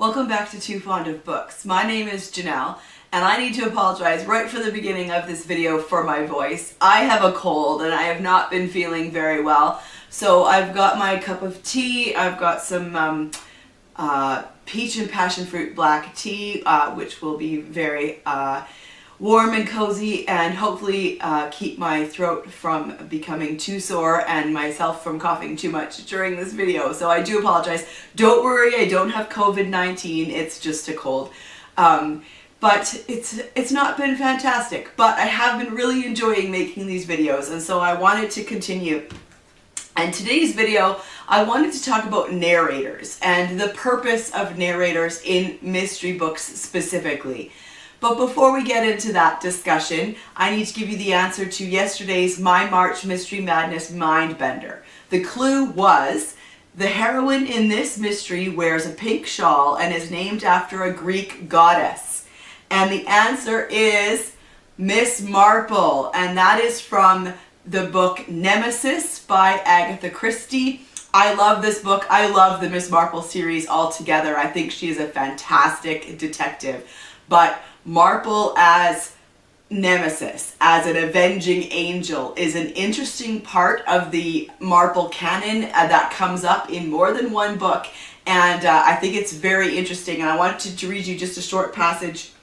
Welcome back to Too Fond of Books. My name is Janelle, and I need to apologize right from the beginning of this video for my voice. I have a cold and I have not been feeling very well, so I've got my cup of tea, I've got some peach and passion fruit black tea, which will be very warm and cozy and hopefully keep my throat from becoming too sore and myself from coughing too much during this video. So I do apologize. Don't worry, I don't have COVID-19, it's just a cold. But it's not been fantastic, but I have been really enjoying making these videos, and so I wanted to continue. And today's video, I wanted to talk about narrators and the purpose of narrators in mystery books specifically. But before we get into that discussion, I need to give you the answer to yesterday's My March Mystery Madness Mindbender. The clue was, the heroine in this mystery wears a pink shawl and is named after a Greek goddess. And the answer is Miss Marple, and that is from the book Nemesis by Agatha Christie. I love this book. I love the Miss Marple series altogether. I think she is a fantastic detective. But Marple as Nemesis, as an avenging angel, is an interesting part of the Marple canon that comes up in more than one book, and I think it's very interesting, and I wanted to read you just a short passage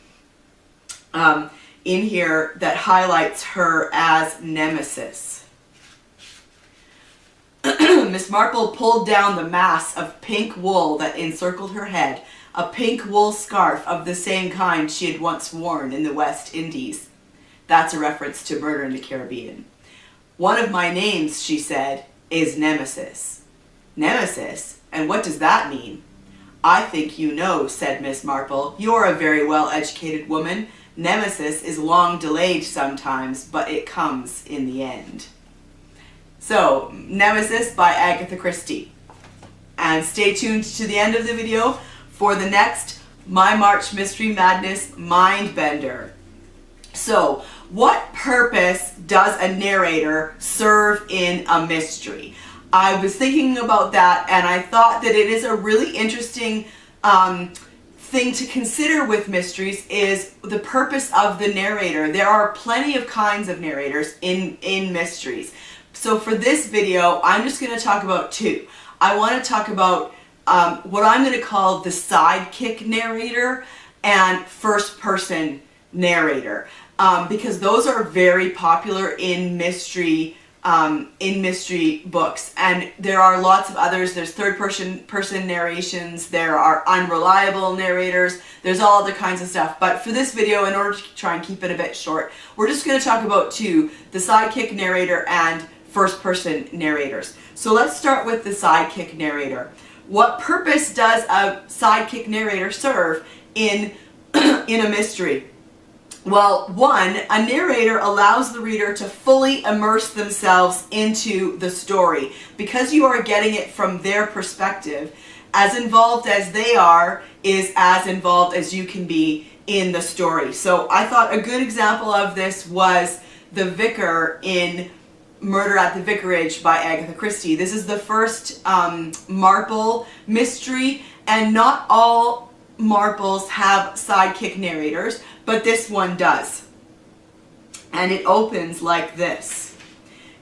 in here that highlights her as Nemesis. Miss Marple pulled down the mass of pink wool that encircled her head, a pink wool scarf of the same kind she had once worn in the West Indies. That's a reference to Murder in the Caribbean. One of my names, she said, is Nemesis. Nemesis? And what does that mean? I think you know, said Miss Marple. You're a very well-educated woman. Nemesis is long delayed sometimes, but it comes in the end. So, Nemesis by Agatha Christie. And stay tuned to the end of the video for the next My March Mystery Madness Mindbender. So, what purpose does a narrator serve in a mystery? I was thinking about that, and I thought that it is a really interesting thing to consider with mysteries is the purpose of the narrator. There are plenty of kinds of narrators in mysteries. So for this video, I'm just going to talk about two. I want to talk about what I'm going to call the sidekick narrator and first-person narrator, because those are very popular in mystery books, and there are lots of others. There's third-person narrations, there are unreliable narrators, there's all other kinds of stuff. But for this video, in order to try and keep it a bit short, we're just going to talk about two, the sidekick narrator and first-person narrators. So let's start with the sidekick narrator. What purpose does a sidekick narrator serve in a mystery? Well, one, a narrator allows the reader to fully immerse themselves into the story. Because you are getting it from their perspective, as involved as they are is as involved as you can be in the story. So I thought a good example of this was the vicar in Murder at the Vicarage by Agatha Christie. This is the first Marple mystery, and not all Marples have sidekick narrators, but this one does. And it opens like this.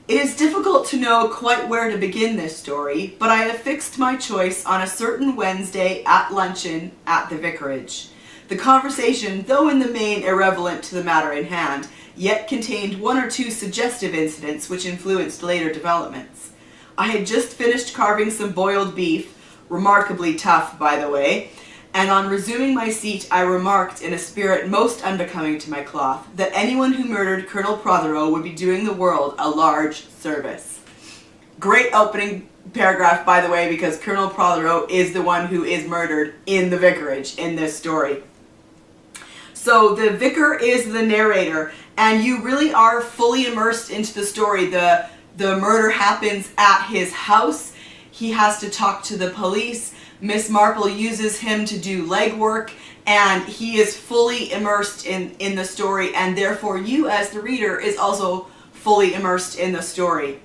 It is difficult to know quite where to begin this story, but I have fixed my choice on a certain Wednesday at luncheon at the Vicarage. The conversation, though in the main irrelevant to the matter in hand, yet contained one or two suggestive incidents which influenced later developments. I had just finished carving some boiled beef, remarkably tough by the way, and on resuming my seat I remarked in a spirit most unbecoming to my cloth that anyone who murdered Colonel Poirot would be doing the world a large service. Great opening paragraph, by the way, because Colonel Poirot is the one who is murdered in the Vicarage in this story. So the vicar is the narrator, and you really are fully immersed into the story. The murder happens at his house. He has to talk to the police. Miss Marple uses him to do legwork, and he is fully immersed in the story, and therefore you as the reader is also fully immersed in the story.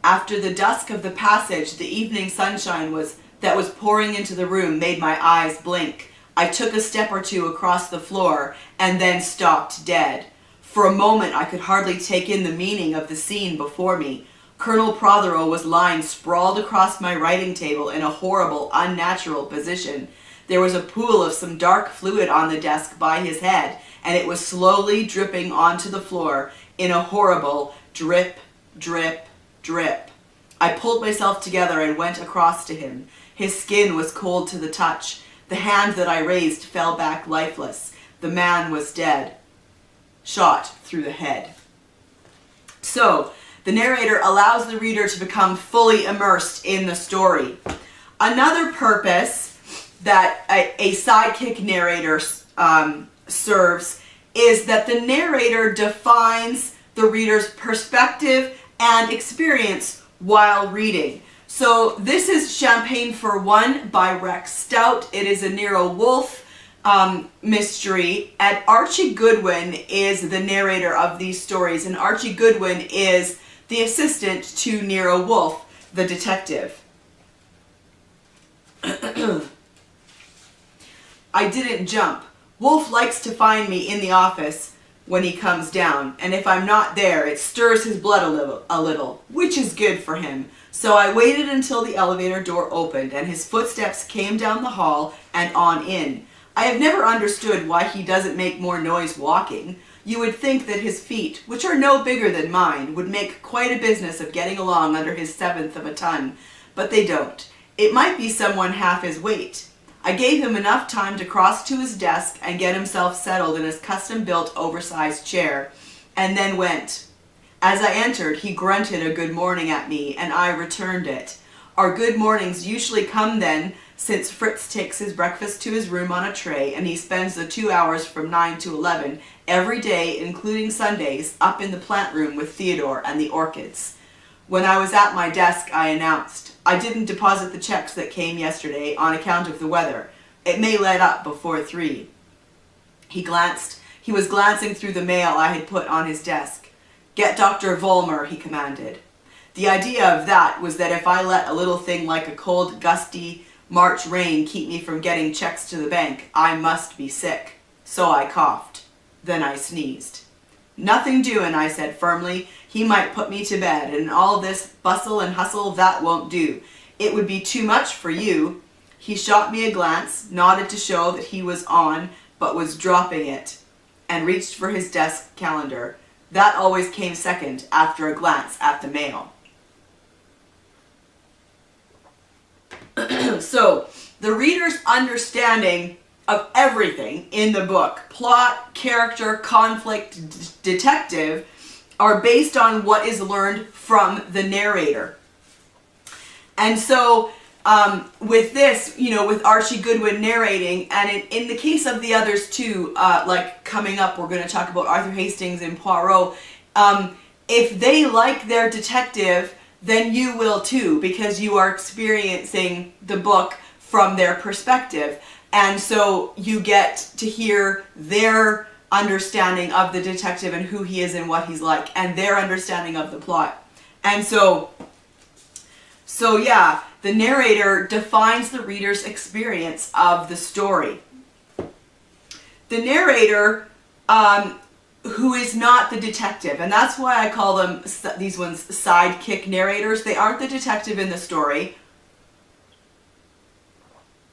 After the dusk of the passage, the evening sunshine was that was pouring into the room made my eyes blink. I took a step or two across the floor and then stopped dead. For a moment I could hardly take in the meaning of the scene before me. Colonel Prothero was lying sprawled across my writing table in a horrible, unnatural position. There was a pool of some dark fluid on the desk by his head, and it was slowly dripping onto the floor in a horrible drip, drip, drip. I pulled myself together and went across to him. His skin was cold to the touch. The hand that I raised fell back lifeless. The man was dead. Shot through the head. So, the narrator allows the reader to become fully immersed in the story. Another purpose that a sidekick narrator serves is that the narrator defines the reader's perspective and experience while reading. So this is Champagne for One by Rex Stout. It is a Nero Wolfe mystery, and Archie Goodwin is the narrator of these stories, and Archie Goodwin is the assistant to Nero Wolfe, the detective. I didn't jump. Wolfe likes to find me in the office when he comes down, and if I'm not there, it stirs his blood a little, which is good for him. So I waited until the elevator door opened and his footsteps came down the hall and on in. I have never understood why he doesn't make more noise walking. You would think that his feet, which are no bigger than mine, would make quite a business of getting along under his 1/7 of a ton, but they don't. It might be someone half his weight. I gave him enough time to cross to his desk and get himself settled in his custom-built oversized chair, and then went. As I entered, he grunted a good morning at me, and I returned it. Our good mornings usually come then, since Fritz takes his breakfast to his room on a tray, and he spends the 2 hours from 9 to 11 every day, including Sundays, up in the plant room with Theodore and the orchids. When I was at my desk, I announced, I didn't deposit the checks that came yesterday on account of the weather. It may let up before 3. He was glancing through the mail I had put on his desk. Get Dr. Vollmer, he commanded. The idea of that was that if I let a little thing like a cold, gusty March rain keep me from getting checks to the bank, I must be sick. So I coughed. Then I sneezed. Nothing doing, I said firmly. He might put me to bed, and all this bustle and hustle, that won't do. It would be too much for you. He shot me a glance, nodded to show that he was on, but was dropping it, and reached for his desk calendar. That always came second, after a glance at the mail. So, the reader's understanding of everything in the book, plot, character, conflict, detective, are based on what is learned from the narrator. And so, with this, with Archie Goodwin narrating, and in the case of the others too, like coming up, we're going to talk about Arthur Hastings and Poirot. If they like their detective, then you will too, because you are experiencing the book from their perspective. And so you get to hear their understanding of the detective and who he is and what he's like, and their understanding of the plot. And so yeah, the narrator defines the reader's experience of the story. The narrator, who is not the detective, and that's why I call them, these ones, sidekick narrators. They aren't the detective in the story,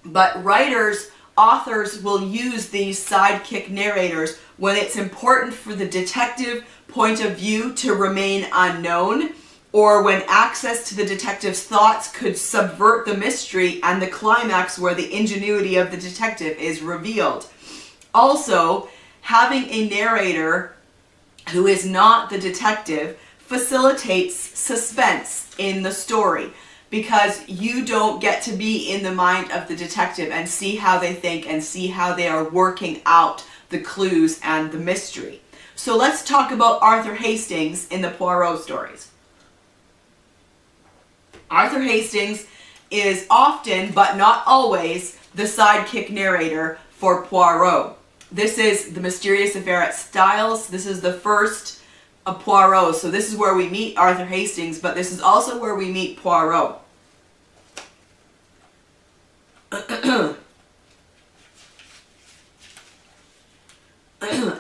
but writers, authors will use these sidekick narrators when it's important for the detective point of view to remain unknown, or when access to the detective's thoughts could subvert the mystery and the climax where the ingenuity of the detective is revealed. Also, having a narrator who is not the detective facilitates suspense in the story, because you don't get to be in the mind of the detective and see how they think and see how they are working out the clues and the mystery. So let's talk about Arthur Hastings in the Poirot stories. Arthur Hastings is often, but not always, the sidekick narrator for Poirot. This is The Mysterious Affair at Styles. This is the first of Poirot. So this is where we meet Arthur Hastings, but this is also where we meet Poirot.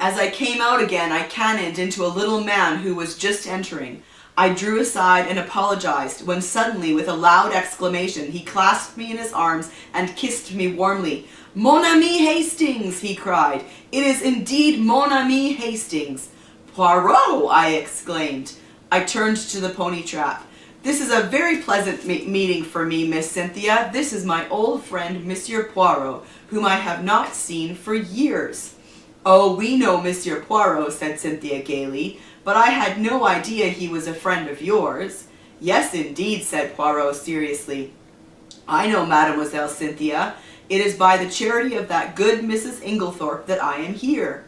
As I came out again, I cannoned into a little man who was just entering. I drew aside and apologized, when suddenly, with a loud exclamation, he clasped me in his arms and kissed me warmly. "Mon ami Hastings!" he cried. "It is indeed mon ami Hastings." "Poirot!" I exclaimed. I turned to the pony trap. "This is a very pleasant meeting for me, Miss Cynthia. This is my old friend, Monsieur Poirot, whom I have not seen for years." "Oh, we know Monsieur Poirot," said Cynthia gaily, "but I had no idea he was a friend of yours." "Yes, indeed," said Poirot seriously. "I know Mademoiselle Cynthia. It is by the charity of that good Mrs. Inglethorpe that I am here."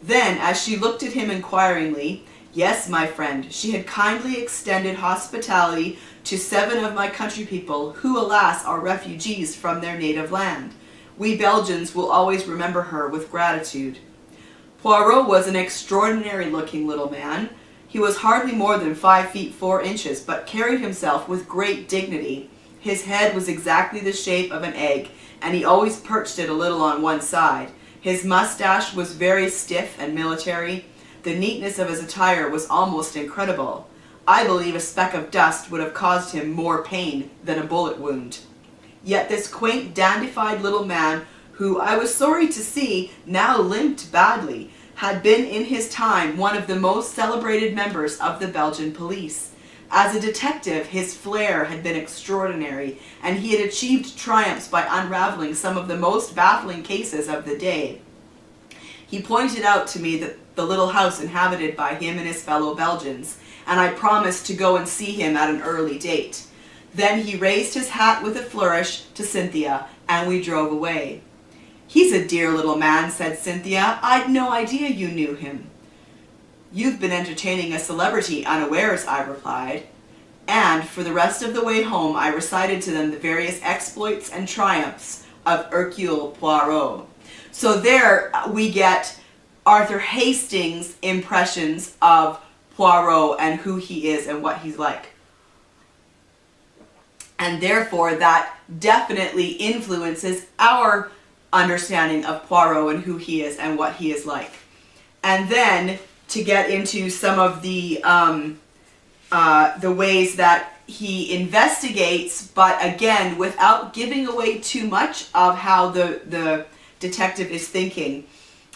Then, as she looked at him inquiringly, "Yes, my friend, she had kindly extended hospitality to 7 of my country people, who, alas, are refugees from their native land. We Belgians will always remember her with gratitude." Poirot was an extraordinary-looking little man. He was hardly more than 5 feet 4 inches, but carried himself with great dignity. His head was exactly the shape of an egg, and he always perched it a little on one side. His mustache was very stiff and military. The neatness of his attire was almost incredible. I believe a speck of dust would have caused him more pain than a bullet wound. Yet this quaint, dandified little man, who I was sorry to see now limped badly, had been in his time one of the most celebrated members of the Belgian police. As a detective, his flair had been extraordinary, and he had achieved triumphs by unraveling some of the most baffling cases of the day. He pointed out to me the little house inhabited by him and his fellow Belgians, and I promised to go and see him at an early date. Then he raised his hat with a flourish to Cynthia, and we drove away. "He's a dear little man," said Cynthia. "I'd no idea you knew him." "You've been entertaining a celebrity unawares," I replied. And for the rest of the way home I recited to them the various exploits and triumphs of Hercule Poirot. So there we get Arthur Hastings' impressions of Poirot and who he is and what he's like. And therefore that definitely influences our understanding of Poirot and who he is and what he is like. And then to get into some of the ways that he investigates, but again without giving away too much of how the detective is thinking.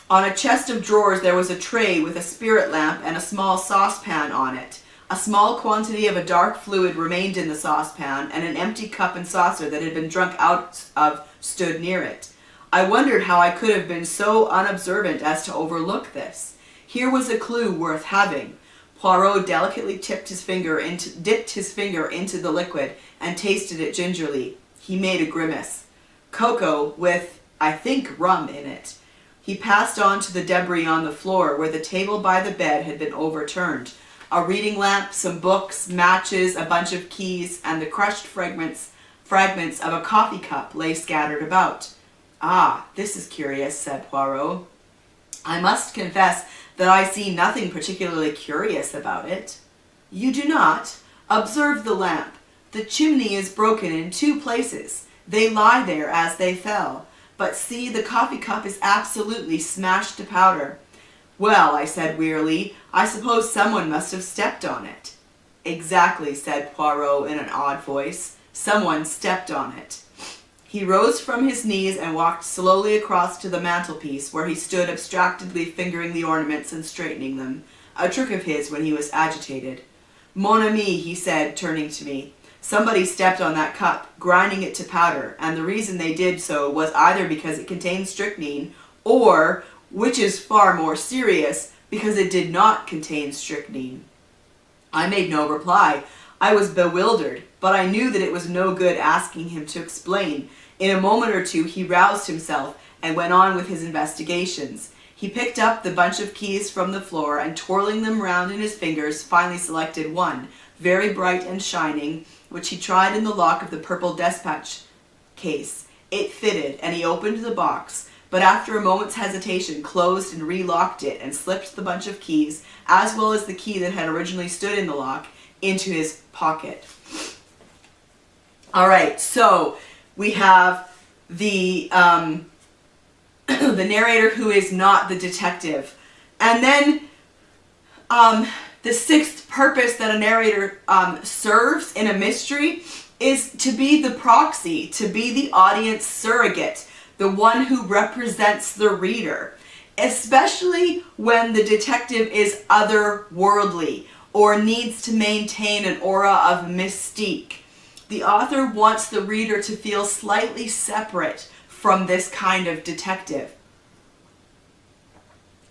On a chest of drawers there was a tray with a spirit lamp and a small saucepan on it. A small quantity of a dark fluid remained in the saucepan, and an empty cup and saucer that had been drunk out of stood near it. I wondered how I could have been so unobservant as to overlook this. Here was a clue worth having. Poirot delicately dipped his finger into the liquid and tasted it gingerly. He made a grimace. Cocoa with, I think, rum in it. He passed on to the debris on the floor where the table by the bed had been overturned. A reading lamp, some books, matches, a bunch of keys, and the crushed fragments of a coffee cup lay scattered about. "Ah, this is curious," said Poirot. "I must confess that I see nothing particularly curious about it." "You do not? Observe the lamp. The chimney is broken in 2 places. They lie there as they fell. But see, the coffee cup is absolutely smashed to powder." "Well," I said wearily, "I suppose someone must have stepped on it." "Exactly," said Poirot in an odd voice. "Someone stepped on it." He rose from his knees and walked slowly across to the mantelpiece, where he stood abstractedly fingering the ornaments and straightening them, a trick of his when he was agitated. "Mon ami," he said, turning to me, "somebody stepped on that cup, grinding it to powder, and the reason they did so was either because it contained strychnine, or, which is far more serious, because it did not contain strychnine." I made no reply. I was bewildered, but I knew that it was no good asking him to explain. In a moment or two he roused himself and went on with his investigations. He picked up the bunch of keys from the floor and, twirling them round in his fingers, finally selected one, very bright and shining, which he tried in the lock of the purple despatch case. It fitted, and he opened the box, but after a moment's hesitation closed and relocked it and slipped the bunch of keys, as well as the key that had originally stood in the lock, into his pocket. Alright, so we have the the narrator who is not the detective. And then the sixth purpose that a narrator serves in a mystery is to be the proxy, to be the audience surrogate, the one who represents the reader, especially when the detective is otherworldly or needs to maintain an aura of mystique. The author wants the reader to feel slightly separate from this kind of detective.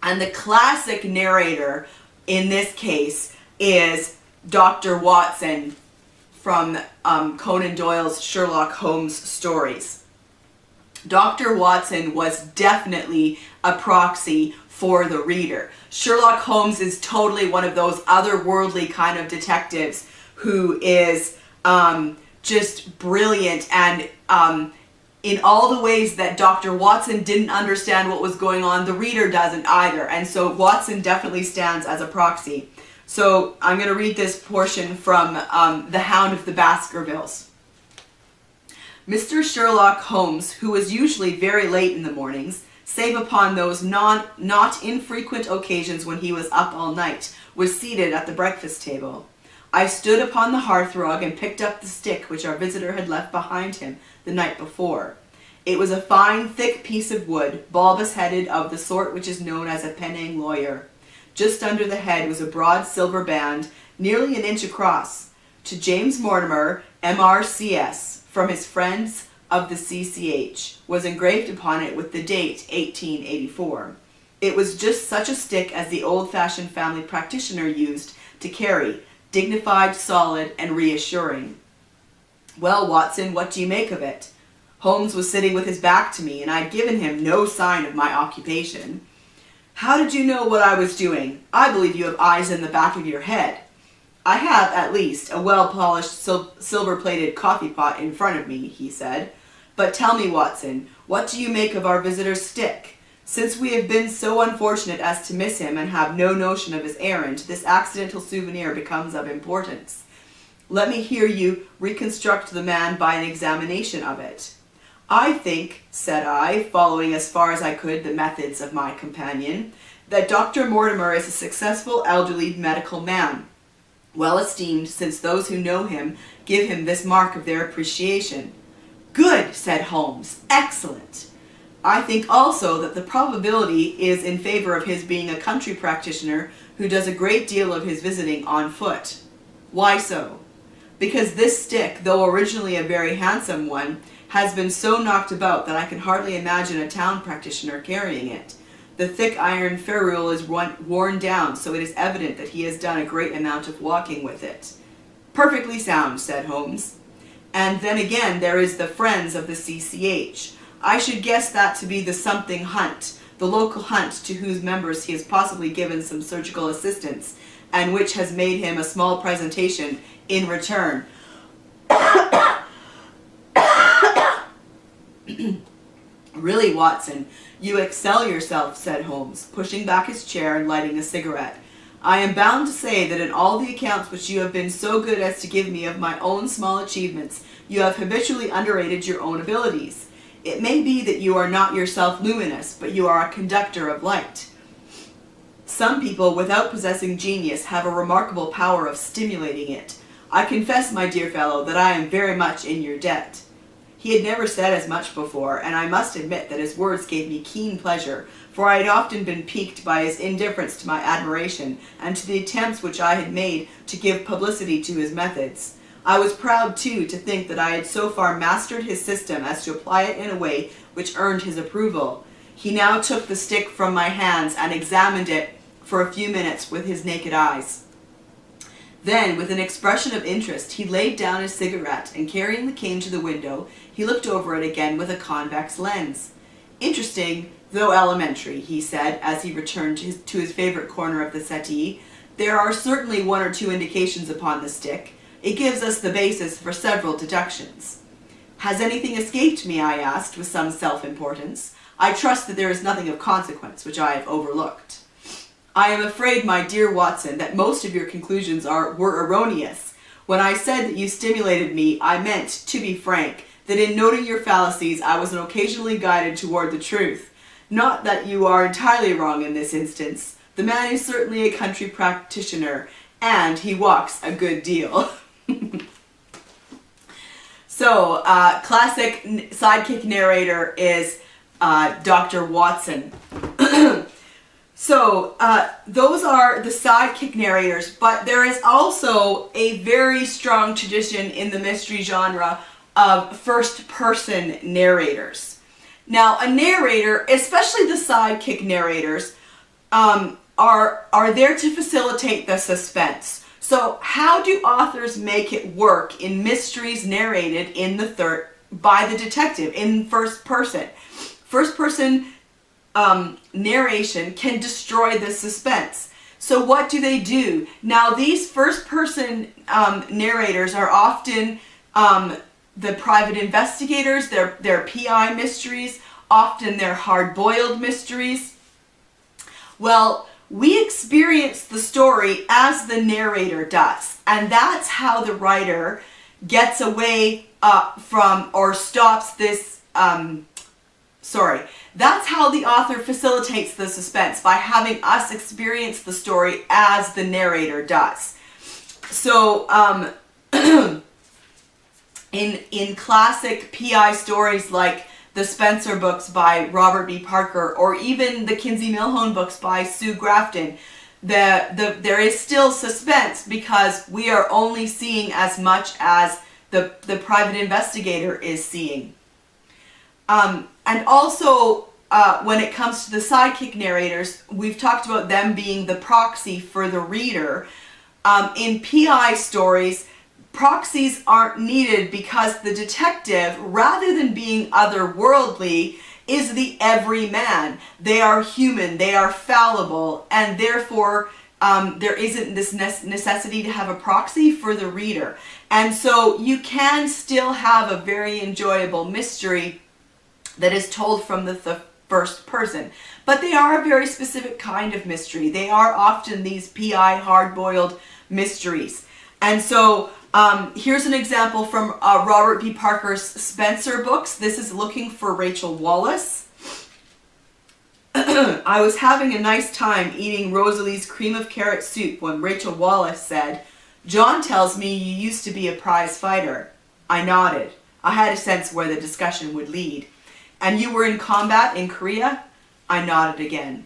And the classic narrator in this case is Dr. Watson from Conan Doyle's Sherlock Holmes stories. Dr. Watson was definitely a proxy for the reader. Sherlock Holmes is totally one of those otherworldly kind of detectives who is just brilliant, and in all the ways that Dr. Watson didn't understand what was going on, the reader doesn't either. And so Watson definitely stands as a proxy. So I'm going to read this portion from The Hound of the Baskervilles. Mr. Sherlock Holmes, who was usually very late in the mornings, save upon those not infrequent occasions when he was up all night, was seated at the breakfast table. I stood upon the hearthrug and picked up the stick which our visitor had left behind him the night before. It was a fine, thick piece of wood, bulbous-headed, of the sort which is known as a penning lawyer. Just under the head was a broad silver band, nearly an inch across, to James Mortimer, M.R.C.S., from his friends of the C.C.H., was engraved upon it with the date 1884. It was just such a stick as the old-fashioned family practitioner used to carry, dignified, solid, and reassuring. Well, Watson, what do you make of it? Holmes was sitting with his back to me, and I'd given him no sign of my occupation. How did you know what I was doing? I believe you have eyes in the back of your head. I have, at least, a well-polished silver-plated coffee pot in front of me, he said. But tell me, Watson, what do you make of our visitor's stick? Since we have been so unfortunate as to miss him and have no notion of his errand, this accidental souvenir becomes of importance. Let me hear you reconstruct the man by an examination of it. I think, said I, following as far as I could the methods of my companion, that Dr. Mortimer is a successful elderly medical man, well esteemed, since those who know him give him this mark of their appreciation. Good, said Holmes. Excellent. I think also that the probability is in favor of his being a country practitioner who does a great deal of his visiting on foot. Why so? Because this stick, though originally a very handsome one, has been so knocked about that I can hardly imagine a town practitioner carrying it. The thick iron ferrule is worn down, so it is evident that he has done a great amount of walking with it. Perfectly sound, said Holmes. And then again there is the Friends of the C.C.H. I should guess that to be the something hunt, the local hunt to whose members he has possibly given some surgical assistance, and which has made him a small presentation in return. Really, Watson, you excel yourself, said Holmes, pushing back his chair and lighting a cigarette. I am bound to say that in all the accounts which you have been so good as to give me of my own small achievements, you have habitually underrated your own abilities. It may be that you are not yourself luminous, but you are a conductor of light. Some people, without possessing genius, have a remarkable power of stimulating it. I confess, my dear fellow, that I am very much in your debt. He had never said as much before, and I must admit that his words gave me keen pleasure, for I had often been piqued by his indifference to my admiration, and to the attempts which I had made to give publicity to his methods. I was proud, too, to think that I had so far mastered his system as to apply it in a way which earned his approval. He now took the stick from my hands and examined it for a few minutes with his naked eyes. Then, with an expression of interest, he laid down his cigarette, and carrying the cane to the window, he looked over it again with a convex lens. Interesting, though elementary, he said, as he returned to his favorite corner of the settee. There are certainly one or two indications upon the stick. It gives us the basis for several deductions. Has anything escaped me? I asked, with some self-importance. I trust that there is nothing of consequence which I have overlooked. I am afraid, my dear Watson, that most of your conclusions were erroneous. When I said that you stimulated me, I meant, to be frank, that in noting your fallacies, I was occasionally guided toward the truth. Not that you are entirely wrong in this instance. The man is certainly a country practitioner, and he walks a good deal. So, classic sidekick narrator is Dr. Watson. So, those are the sidekick narrators, but there is also a very strong tradition in the mystery genre of first-person narrators. Now, a narrator, especially the sidekick narrators, are there to facilitate the suspense. So, how do authors make it work in mysteries narrated in by the detective in first person? First person narration can destroy the suspense. So what do? Now, these first person narrators are often the private investigators, they're PI mysteries, often they're hard-boiled mysteries. Well, we experience the story as the narrator does, and that's how the writer gets away from or stops this, that's how the author facilitates the suspense, by having us experience the story as the narrator does. So, in classic PI stories like the Spencer books by Robert B. Parker, or even the Kinsey Milhone books by Sue Grafton, there is still suspense because we are only seeing as much as the private investigator is seeing. And also, when it comes to the sidekick narrators, we've talked about them being the proxy for the reader. In PI stories, proxies aren't needed because the detective, rather than being otherworldly, is the everyman. They are human, they are fallible, and therefore there isn't this necessity to have a proxy for the reader. And so you can still have a very enjoyable mystery that is told from the first person. But they are a very specific kind of mystery. They are often these PI hard-boiled mysteries. And so here's an example from Robert B. Parker's Spencer books. This is Looking for Rachel Wallace. I was having a nice time eating Rosalie's cream of carrot soup when Rachel Wallace said, "John tells me you used to be a prize fighter." I nodded. I had a sense where the discussion would lead. "And you were in combat in Korea?" I nodded again.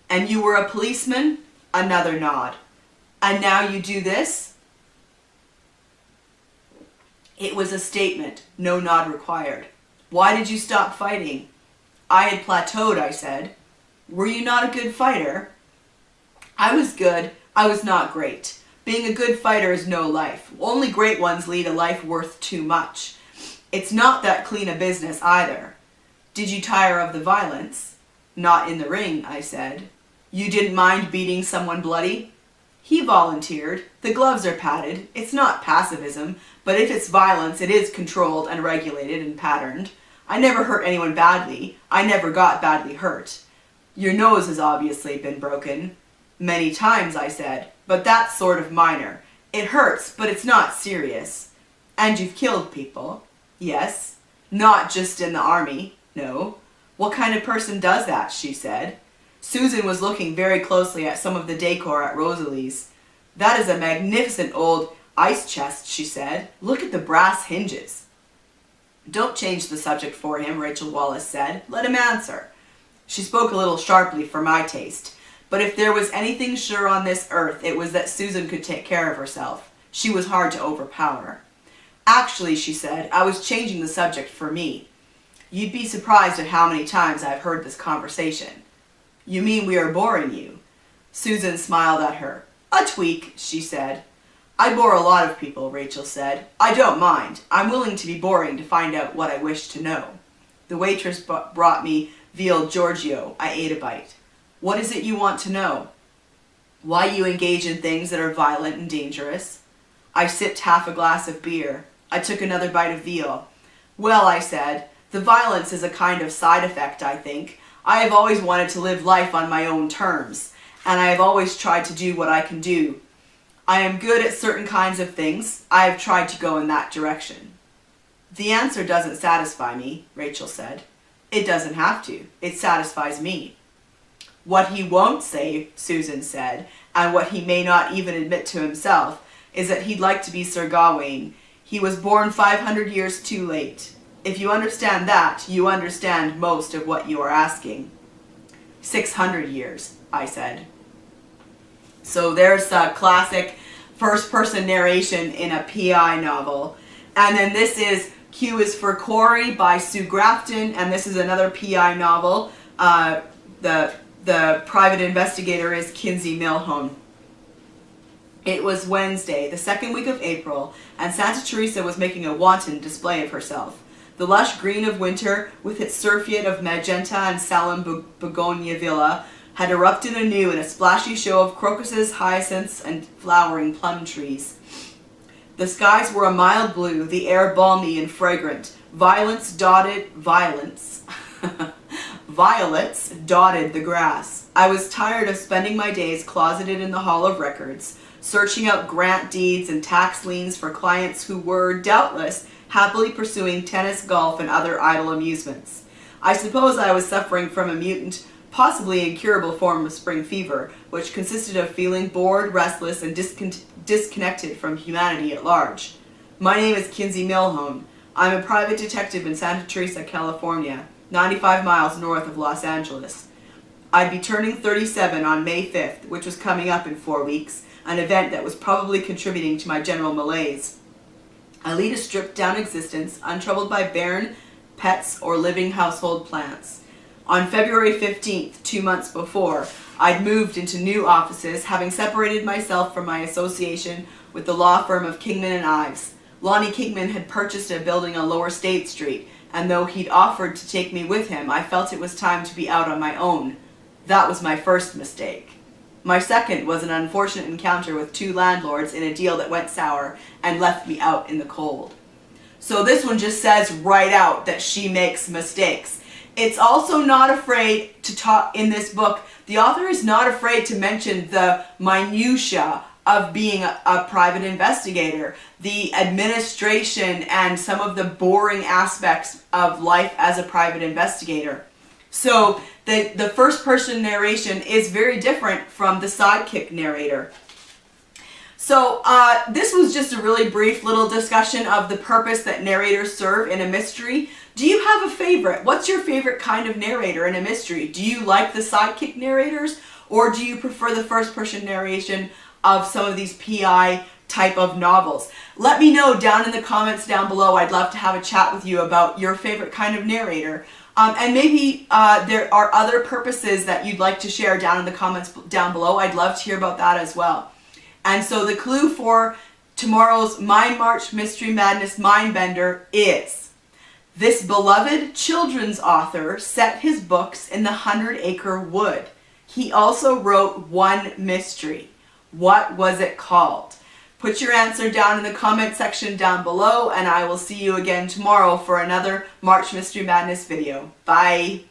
"And you were a policeman?" Another nod. "And now you do this?" It was a statement, no nod required. "Why did you stop fighting?" "I had plateaued," I said. "Were you not a good fighter?" "I was good. I was not great. Being a good fighter is no life. Only great ones lead a life worth too much. It's not that clean a business either." "Did you tire of the violence?" "Not in the ring," I said. "You didn't mind beating someone bloody?" He volunteered. "The gloves are padded. It's not pacifism, but if it's violence, it is controlled and regulated and patterned. I never hurt anyone badly. I never got badly hurt." "Your nose has obviously been broken." "Many times," I said, "but that's sort of minor. It hurts, but it's not serious." "And you've killed people?" "Yes." "Not just in the army?" "No." "What kind of person does that?" she said. Susan was looking very closely at some of the decor at Rosalie's. "That is a magnificent old ice chest," she said. "Look at the brass hinges." "Don't change the subject for him," Rachel Wallace said. "Let him answer." She spoke a little sharply for my taste, but if there was anything sure on this earth, it was that Susan could take care of herself. She was hard to overpower. "Actually," she said, "I was changing the subject for me. You'd be surprised at how many times I've heard this conversation." "You mean we are boring you?" Susan smiled at her. "A tweak," she said. "I bore a lot of people," Rachel said. "I don't mind. I'm willing to be boring to find out what I wish to know." The waitress brought me veal Giorgio. I ate a bite. "What is it you want to know?" "Why you engage in things that are violent and dangerous." I sipped half a glass of beer. I took another bite of veal. "Well," I said, "the violence is a kind of side effect, I think. I have always wanted to live life on my own terms, and I have always tried to do what I can do. I am good at certain kinds of things. I have tried to go in that direction." The answer doesn't satisfy me, Rachel said. It doesn't have to. It satisfies me. What he won't say, Susan said, and what he may not even admit to himself, is that he'd like to be Sir Gawain. He was born 500 years too late. If you understand that, you understand most of what you are asking. 600 years, I said. So there's a classic first-person narration in a PI novel. And then this is Q is for Quarry by Sue Grafton, and this is another PI novel. The private investigator is Kinsey Milhone. It was Wednesday, the second week of April, and Santa Teresa was making a wanton display of herself. The lush green of winter, with its surfeit of magenta and solemn begonia villa, had erupted anew in a splashy show of crocuses, hyacinths, and flowering plum trees. The skies were a mild blue, the air balmy and fragrant. Violets dotted the grass. I was tired of spending my days closeted in the Hall of Records, searching out grant deeds and tax liens for clients who were, doubtless, happily pursuing tennis, golf, and other idle amusements. I suppose I was suffering from a mutant, possibly incurable form of spring fever, which consisted of feeling bored, restless, and disconnected from humanity at large. My name is Kinsey Milhone. I'm a private detective in Santa Teresa, California, 95 miles north of Los Angeles. I'd be turning 37 on May 5th, which was coming up in 4 weeks, an event that was probably contributing to my general malaise. I lead a stripped-down existence, untroubled by barren pets or living household plants. On February 15th, 2 months before, I'd moved into new offices, having separated myself from my association with the law firm of Kingman and Ives. Lonnie Kingman had purchased a building on Lower State Street, and though he'd offered to take me with him, I felt it was time to be out on my own. That was my first mistake. My second was an unfortunate encounter with 2 landlords in a deal that went sour and left me out in the cold. So this one just says right out that she makes mistakes. It's also not afraid to talk in this book. The author is not afraid to mention the minutiae of being a private investigator, the administration, and some of the boring aspects of life as a private investigator. So the first person narration is very different from the Sidekick Narrator. So this was just a really brief little discussion of the purpose that narrators serve in a mystery. Do you have a favorite? What's your favorite kind of narrator in a mystery? Do you like the Sidekick narrators, or do you prefer the first person narration of some of these PI type of novels? Let me know down in the comments down below. I'd love to have a chat with you about your favorite kind of narrator. And maybe there are other purposes that you'd like to share down in the comments down below. I'd love to hear about that as well. And so the clue for tomorrow's Mind March Mystery Madness Mindbender is: this beloved children's author set his books in the 100-acre wood. He also wrote one mystery. What was it called? Put your answer down in the comment section down below, and I will see you again tomorrow for another March Mystery Madness video. Bye!